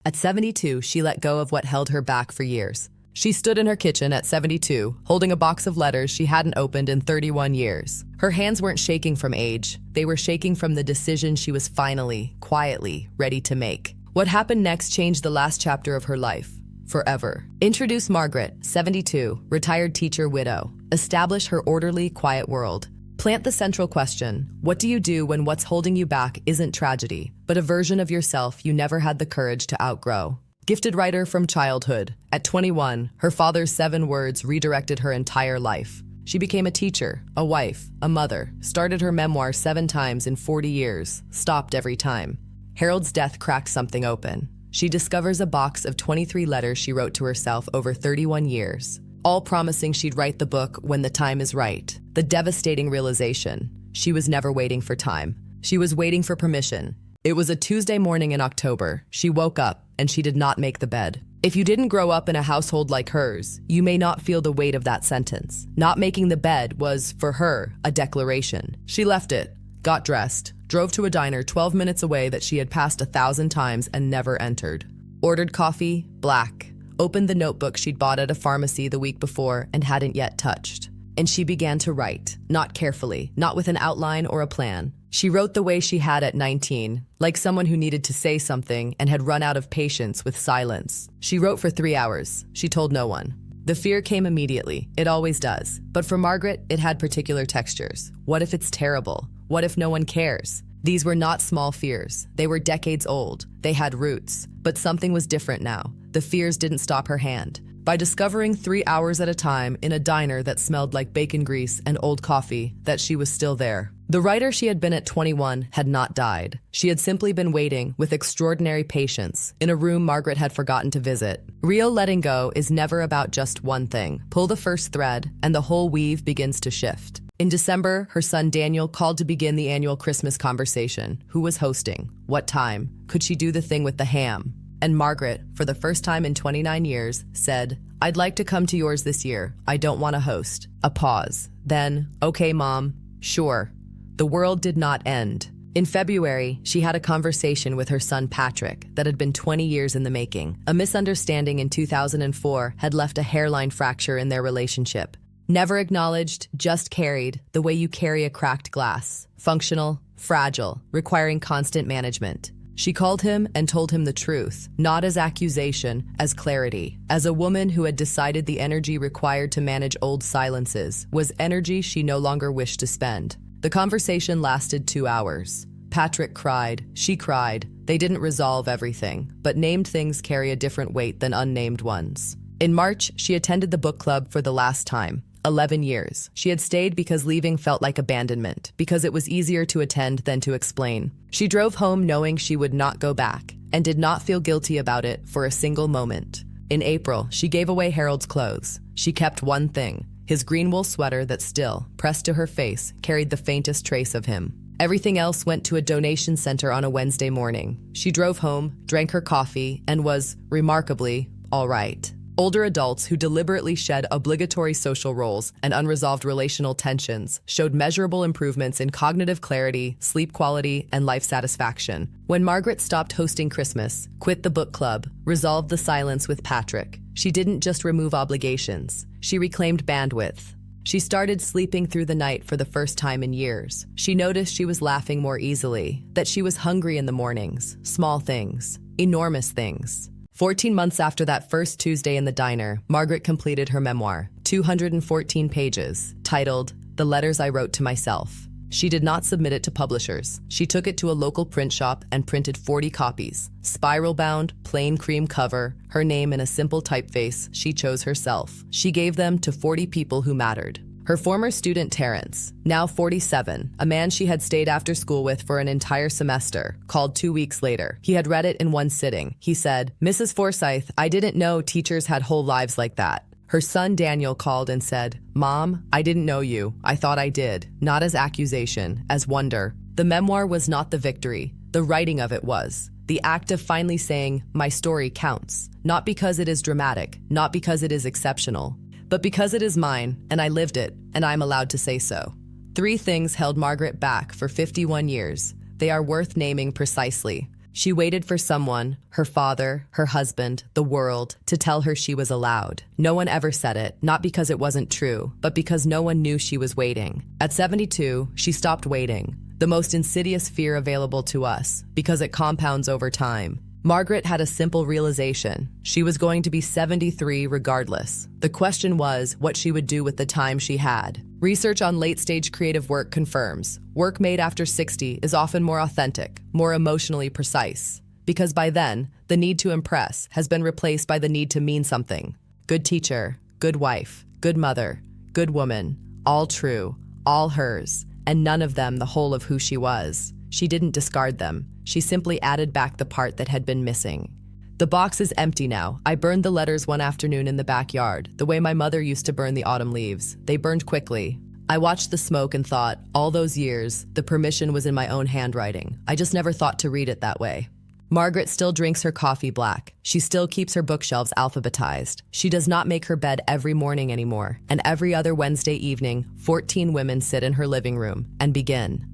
At 72, she let go of what held her back for years. She stood in her kitchen at 72, holding a box of letters she hadn't opened in 31 years. Her hands weren't shaking from age. They were shaking from the decision she was finally, quietly, ready to make. What happened next changed the last chapter of her life. Forever. Introduce Margaret, 72, retired teacher widow. Establish her orderly, quiet world. Plant the central question, what do you do when what's holding you back isn't tragedy, but a version of yourself you never had the courage to outgrow? Gifted writer from childhood. At 21, her father's 7 words redirected her entire life. She became a teacher, a wife, a mother, started her memoir 7 times in 40 years, stopped every time. Harold's death cracked something open. She discovers a box of 23 letters she wrote to herself over 31 years, all promising she'd write the book when the time is right. The devastating realization, she was never waiting for time. She was waiting for permission. It was a Tuesday morning in October. She woke up and she did not make the bed. If you didn't grow up in a household like hers, you may not feel the weight of that sentence. Not making the bed was, for her, a declaration. She left it, got dressed, drove to a diner 12 minutes away that she had passed 1,000 times and never entered. Ordered coffee, black. Opened the notebook she'd bought at a pharmacy the week before and hadn't yet touched. And she began to write, not carefully, not with an outline or a plan. She wrote the way she had at 19, like someone who needed to say something and had run out of patience with silence. She wrote for 3 hours. She told no one. The fear came immediately. It always does. But for Margaret, it had particular textures. What if it's terrible? What if no one cares? These were not small fears. They were decades old. They had roots. But something was different now. The fears didn't stop her hand. By discovering 3 hours at a time in a diner that smelled like bacon grease and old coffee, that she was still there. The writer she had been at 21 had not died. She had simply been waiting with extraordinary patience in a room Margaret had forgotten to visit. Real letting go is never about just one thing. Pull the first thread, and the whole weave begins to shift. In December, her son Daniel called to begin the annual Christmas conversation. Who was hosting? What time? Could she do the thing with the ham? And Margaret, for the first time in 29 years, said, "I'd like to come to yours this year. I don't want to host." A pause. Then, "Okay, Mom. Sure." The world did not end. In February, she had a conversation with her son Patrick that had been 20 years in the making. A misunderstanding in 2004 had left a hairline fracture in their relationship. Never acknowledged, just carried, the way you carry a cracked glass. Functional, fragile, requiring constant management. She called him and told him the truth, not as accusation, as clarity. As a woman who had decided the energy required to manage old silences was energy she no longer wished to spend. The conversation lasted 2 hours. Patrick cried, she cried. They didn't resolve everything, but named things carry a different weight than unnamed ones. In March, she attended the book club for the last time. 11 years. She had stayed because leaving felt like abandonment, because it was easier to attend than to explain. She drove home knowing she would not go back, and did not feel guilty about it for a single moment. In April, she gave away Harold's clothes. She kept one thing, his green wool sweater that still, pressed to her face, carried the faintest trace of him. Everything else went to a donation center on a Wednesday morning. She drove home, drank her coffee, and was, remarkably, all right. Older adults who deliberately shed obligatory social roles and unresolved relational tensions showed measurable improvements in cognitive clarity, sleep quality, and life satisfaction. When Margaret stopped hosting Christmas, quit the book club, resolved the silence with Patrick, she didn't just remove obligations, she reclaimed bandwidth. She started sleeping through the night for the first time in years. She noticed she was laughing more easily, that she was hungry in the mornings, small things, enormous things. 14 months after that first Tuesday in the diner, Margaret completed her memoir, 214 pages, titled, The Letters I Wrote to Myself. She did not submit it to publishers. She took it to a local print shop and printed 40 copies. Spiral-bound, plain cream cover, her name in a simple typeface she chose herself. She gave them to 40 people who mattered. Her former student Terrence, now 47, a man she had stayed after school with for an entire semester, called 2 weeks later. He had read it in one sitting. He said, "Mrs. Forsyth, I didn't know teachers had whole lives like that." Her son Daniel called and said, "Mom, I didn't know you. I thought I did." Not as accusation, as wonder. The memoir was not the victory. The writing of it was. The act of finally saying, "My story counts." Not because it is dramatic, not because it is exceptional, but because it is mine, and I lived it, and I'm allowed to say so. 3 things held Margaret back for 51 years. They are worth naming precisely. She waited for someone, her father, her husband, the world, to tell her she was allowed. No one ever said it, not because it wasn't true, but because no one knew she was waiting. At 72, she stopped waiting, the most insidious fear available to us, because it compounds over time. Margaret had a simple realization. She was going to be 73 regardless. The question was what she would do with the time she had. Research on late-stage creative work confirms work made after 60 is often more authentic, more emotionally precise, because by then, the need to impress has been replaced by the need to mean something. Good teacher, good wife, good mother, good woman, all true, all hers, and none of them the whole of who she was. She didn't discard them. She simply added back the part that had been missing. The box is empty now. I burned the letters one afternoon in the backyard, the way my mother used to burn the autumn leaves. They burned quickly. I watched the smoke and thought, all those years, the permission was in my own handwriting. I just never thought to read it that way. Margaret still drinks her coffee black. She still keeps her bookshelves alphabetized. She does not make her bed every morning anymore. And every other Wednesday evening, 14 women sit in her living room and begin.